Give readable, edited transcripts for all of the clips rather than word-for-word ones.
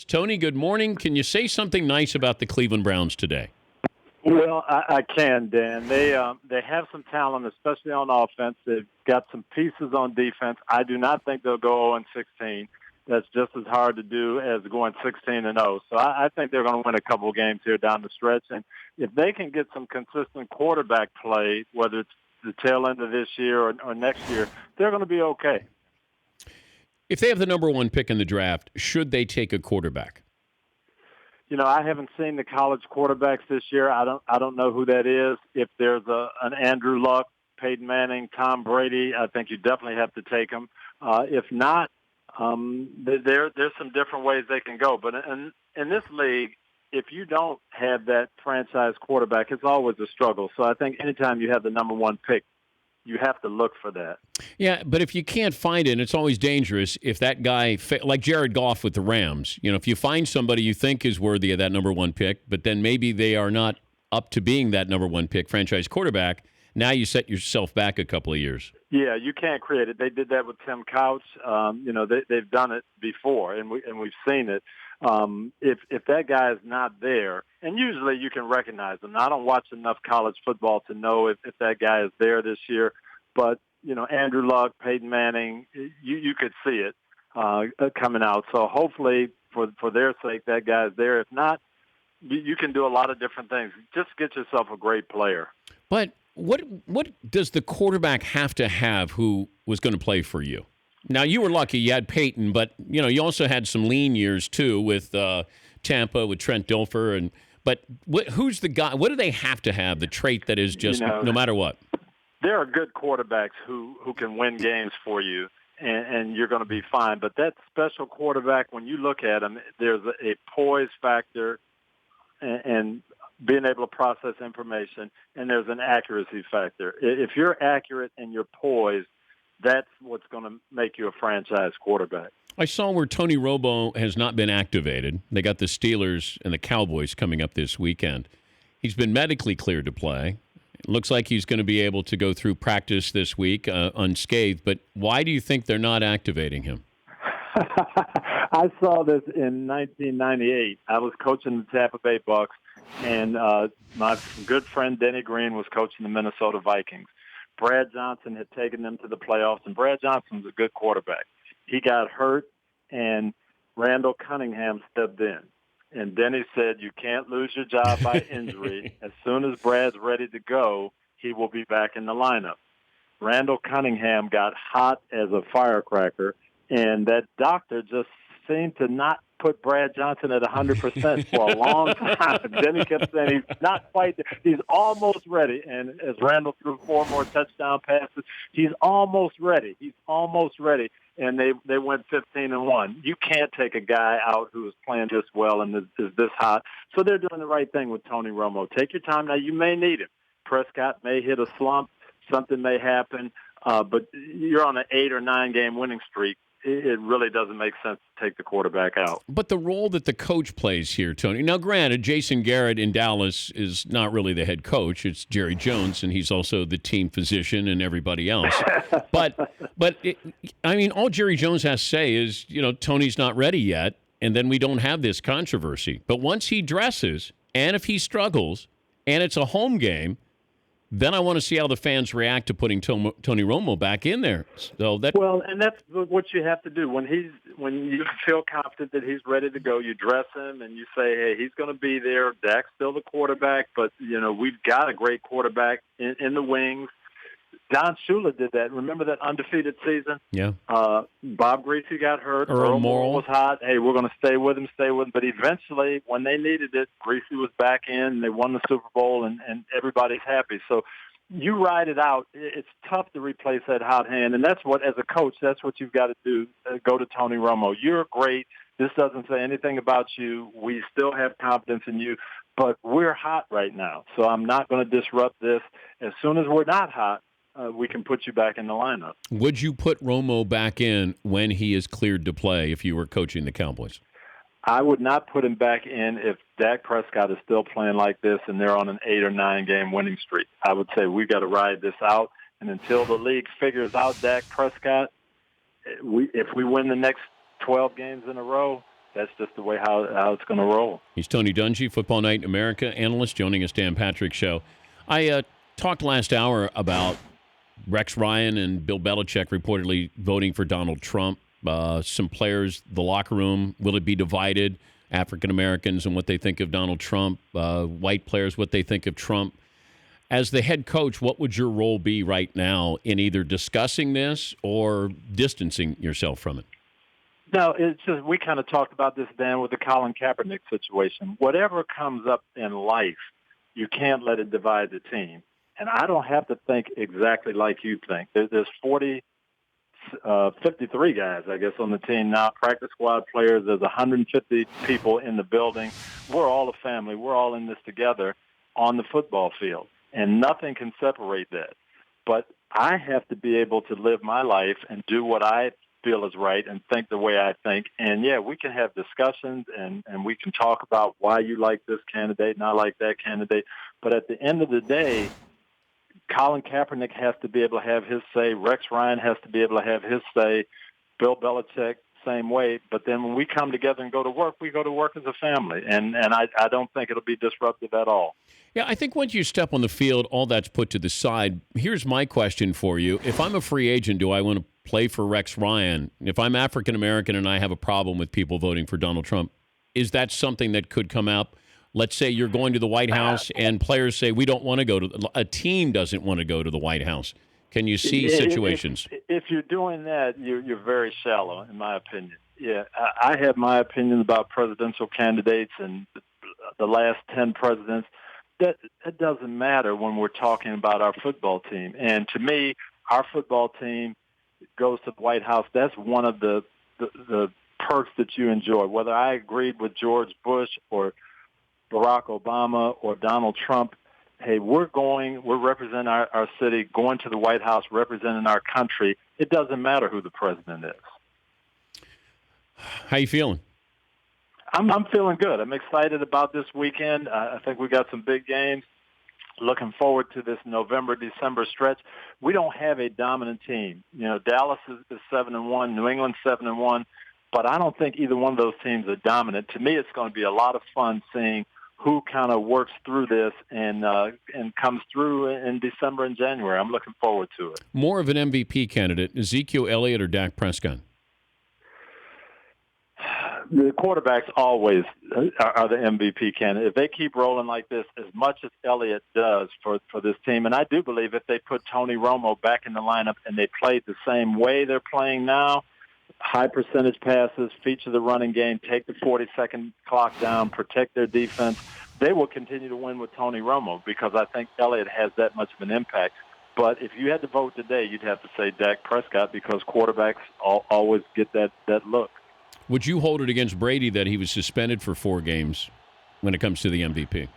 Tony, good morning. Can you say something nice about the Cleveland Browns today? Well, I can, Dan. They have some talent, especially on offense. They've got some pieces on defense. I do not think they'll go 0-16. That's just as hard to do as going 16-0. So I think they're going to win a couple of games here down the stretch. And if they can get some consistent quarterback play, whether it's the tail end of this year or next year, they're going to be okay. If they have the number one pick in the draft, should they take a quarterback? You know, I haven't seen the college quarterbacks this year. I don't know who that is. If there's an Andrew Luck, Peyton Manning, Tom Brady, I think you definitely have to take them. If not, there's some different ways they can go. But in this league, if you don't have that franchise quarterback, it's always a struggle. So I think anytime you have the number one pick, you have to look for that. Yeah, but if you can't find it, it's always dangerous if that guy, like Jared Goff with the Rams, if you find somebody you think is worthy of that number one pick, but then maybe they are not up to being that number one pick franchise quarterback, now you set yourself back a couple of years. Yeah, you can't create it. They did that with Tim Couch. They've done it before, and we've seen it. If that guy is not there, and usually you can recognize them. Now, I don't watch enough college football to know if that guy is there this year, but Andrew Luck, Peyton Manning, you could see it coming out. So hopefully, for their sake, that guy is there. If not, you can do a lot of different things. Just get yourself a great player. But what does the quarterback have to have who was going to play for you? Now, you were lucky. You had Peyton, but, you also had some lean years, too, with Tampa, with Trent Dilfer. But who's the guy? What do they have to have, the trait that is just no matter what? There are good quarterbacks who can win games for you, and you're going to be fine. But that special quarterback, when you look at him, there's a poise factor and being able to process information, and there's an accuracy factor. If you're accurate and you're poised, that's what's going to make you a franchise quarterback. I saw where Tony Romo has not been activated. They got the Steelers and the Cowboys coming up this weekend. He's been medically cleared to play. It looks like he's going to be able to go through practice this week unscathed. But why do you think they're not activating him? I saw this in 1998. I was coaching the Tampa Bay Bucks, and my good friend Denny Green was coaching the Minnesota Vikings. Brad Johnson had taken them to the playoffs, and Brad Johnson's a good quarterback. He got hurt, and Randall Cunningham stepped in. And Denny said, you can't lose your job by injury. As soon as Brad's ready to go, he will be back in the lineup. Randall Cunningham got hot as a firecracker, and that doctor just seemed to not put Brad Johnson at 100% for a long time. Denny kept saying he's not quite there. He's almost ready. And as Randall threw 4 more touchdown passes, he's almost ready. He's almost ready. And they went 15-1. You can't take a guy out who is playing this well and is this hot. So they're doing the right thing with Tony Romo. Take your time. Now, you may need him. Prescott may hit a slump. Something may happen. But you're on an 8 or 9 game winning streak. It really doesn't make sense to take the quarterback out. But the role that the coach plays here, Tony. Now, granted, Jason Garrett in Dallas is not really the head coach. It's Jerry Jones, and he's also the team physician and everybody else. but all Jerry Jones has to say is, Tony's not ready yet, and then we don't have this controversy. But once he dresses, and if he struggles, and it's a home game, then I want to see how the fans react to putting Tony Romo back in there. So and that's what you have to do when you feel confident that he's ready to go. You dress him and you say, "Hey, he's going to be there. Dak's still the quarterback, but we've got a great quarterback in the wings." Don Shula did that. Remember that undefeated season? Yeah. Bob Greasy got hurt. Earl Morrall was hot. Hey, we're going to stay with him. But eventually, when they needed it, Greasy was back in. They won the Super Bowl, and everybody's happy. So you ride it out. It's tough to replace that hot hand, and that's what, as a coach, that's what you've got to do. Go to Tony Romo. You're great. This doesn't say anything about you. We still have confidence in you, but we're hot right now. So I'm not going to disrupt this. As soon as we're not hot, we can put you back in the lineup. Would you put Romo back in when he is cleared to play if you were coaching the Cowboys? I would not put him back in if Dak Prescott is still playing like this and they're on an 8 or 9 game winning streak. I would say we've got to ride this out, and until the league figures out Dak Prescott, if we win the next 12 games in a row, that's just the way how it's going to roll. He's Tony Dungy, Football Night in America analyst, joining us, Dan Patrick Show. I talked last hour about Rex Ryan and Bill Belichick reportedly voting for Donald Trump. Some players, the locker room, will it be divided? African Americans and what they think of Donald Trump, white players, what they think of Trump. As the head coach, what would your role be right now in either discussing this or distancing yourself from it? No, it's just we kind of talked about this, Dan, with the Colin Kaepernick situation. Whatever comes up in life, you can't let it divide the team. And I don't have to think exactly like you think. There's 53 guys, I guess, on the team now, practice squad players. There's 150 people in the building. We're all a family. We're all in this together on the football field, and nothing can separate that. But I have to be able to live my life and do what I feel is right and think the way I think. And, yeah, we can have discussions and we can talk about why you like this candidate and I like that candidate. But at the end of the day, Colin Kaepernick has to be able to have his say. Rex Ryan has to be able to have his say. Bill Belichick, same way. But then when we come together and go to work, we go to work as a family. And I don't think it'll be disruptive at all. Yeah, I think once you step on the field, all that's put to the side. Here's my question for you. If I'm a free agent, do I want to play for Rex Ryan? If I'm African American and I have a problem with people voting for Donald Trump, is that something that could come up? Let's say you're going to the White House and players say, we don't want to go to, a team doesn't want to go to the White House. Can you see situations? If you're doing that, you're very shallow, in my opinion. Yeah, I have my opinion about presidential candidates and the last 10 presidents. That it doesn't matter when we're talking about our football team. And to me, our football team goes to the White House. That's one of the perks that you enjoy. Whether I agreed with George Bush or Barack Obama or Donald Trump, hey, we're representing our city, going to the White House, representing our country. It doesn't matter who the president is. How you feeling? I'm feeling good. I'm excited about this weekend. I think we got some big games. Looking forward to this November, December stretch. We don't have a dominant team. You know, Dallas is 7-1, New England 7-1, but I don't think either one of those teams are dominant. To me, it's going to be a lot of fun seeing who kind of works through this and comes through in December and January. I'm looking forward to it. More of an MVP candidate, Ezekiel Elliott or Dak Prescott? The quarterbacks always are the MVP candidate. If they keep rolling like this, as much as Elliott does for this team, and I do believe if they put Tony Romo back in the lineup and they played the same way they're playing now, high percentage passes, feature the running game, take the 40-second clock down, protect their defense, they will continue to win with Tony Romo because I think Elliott has that much of an impact. But if you had to vote today, you'd have to say Dak Prescott because quarterbacks always get that look. Would you hold it against Brady that he was suspended for 4 games when it comes to the MVP?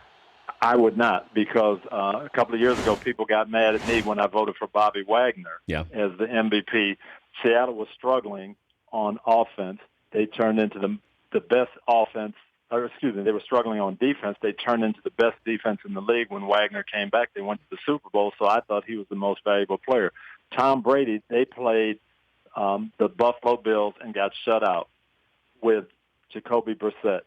I would not because a couple of years ago people got mad at me when I voted for Bobby Wagner as the MVP. Seattle was struggling on offense. They turned into the best offense. They were struggling on defense. They turned into the best defense in the league when Wagner came back. They went to the Super Bowl, so I thought he was the most valuable player. Tom Brady, they played the Buffalo Bills and got shut out with Jacoby Brissett.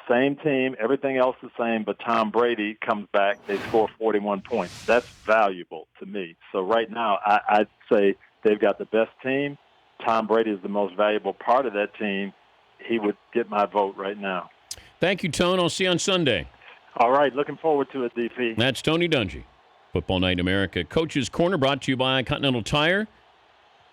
Same team, everything else the same, but Tom Brady comes back, they score 41 points. That's valuable to me. So right now, I'd say they've got the best team. Tom Brady is the most valuable part of that team. He would get my vote right now. Thank you, Tone. I'll see you on Sunday. All right, looking forward to it, DP. That's Tony Dungy, Football Night in America. Coach's Corner brought to you by Continental Tire.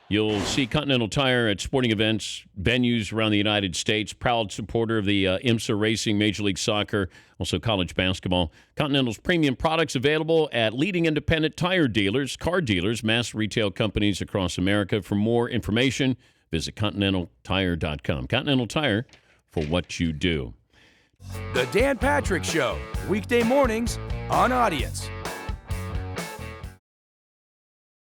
You'll see Continental Tire at sporting events, venues around the United States. Proud supporter of the IMSA Racing, Major League Soccer, also college basketball. Continental's premium products available at leading independent tire dealers, car dealers, mass retail companies across America. For more information, visit ContinentalTire.com. Continental Tire, for what you do. The Dan Patrick Show, weekday mornings on Audience.